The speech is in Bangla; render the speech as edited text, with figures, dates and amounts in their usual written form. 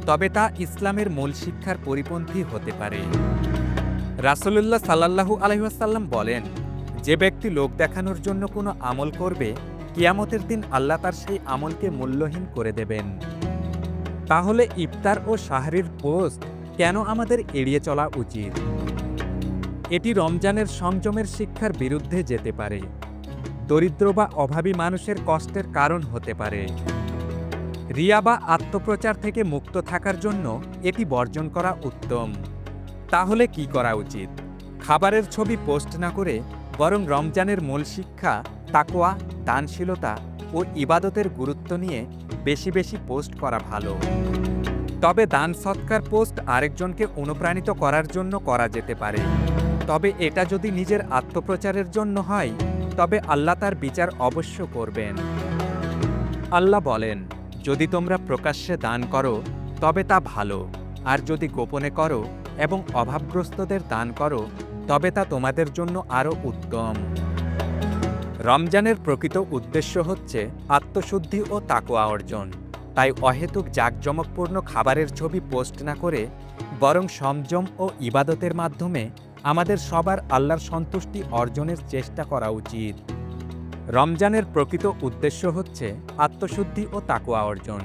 তবে তা ইসলামের মূল শিক্ষার পরিপন্থী হতে পারে। রাসূলুল্লাহ সাল্লাল্লাহু আলাইহি ওয়াসাল্লাম বলেন, যে ব্যক্তি লোক দেখানোর জন্য কোনো আমল করবে, কিয়ামতের দিন আল্লাহ তার সেই আমলকে মূল্যহীন করে দেবেন। তাহলে ইফতার ও সাহরির পোস্ট কেন আমাদের এড়িয়ে চলা উচিত? এটি রমজানের সংযমের শিক্ষার বিরুদ্ধে যেতে পারে, দরিদ্র বা অভাবী মানুষের কষ্টের কারণ হতে পারে। রিয়া বা আত্মপ্রচার থেকে মুক্ত থাকার জন্য এটি বর্জন করা উত্তম। তাহলে কি করা উচিত? খাবারের ছবি পোস্ট না করে বরং রমজানের মূল শিক্ষা, তাকওয়া, দানশীলতা ও ইবাদতের গুরুত্ব নিয়ে বেশি বেশি পোস্ট করা ভালো। তবে দান সৎকার পোস্ট আরেকজনকে অনুপ্রাণিত করার জন্য করা যেতে পারে। তবে এটা যদি নিজের আত্মপ্রচারের জন্য হয়, তবে আল্লাহ তার বিচার অবশ্য করবেন। আল্লাহ বলেন, যদি তোমরা প্রকাশ্যে দান করো তবে তা ভালো, আর যদি গোপনে করো এবং অভাবগ্রস্তদের দান করো তবে তা তোমাদের জন্য আরও উত্তম। রমজানের প্রকৃত উদ্দেশ্য হচ্ছে আত্মশুদ্ধি ও তাকওয়া অর্জন। তাই অহেতুক জাঁকজমকপূর্ণ খাবারের ছবি পোস্ট না করে বরং সংযম ও ইবাদতের মাধ্যমে আমাদের সবার আল্লাহর সন্তুষ্টি অর্জনের চেষ্টা করা উচিত। রমজানের প্রকৃত উদ্দেশ্য হচ্ছে আত্মশুদ্ধি ও তাকওয়া অর্জন।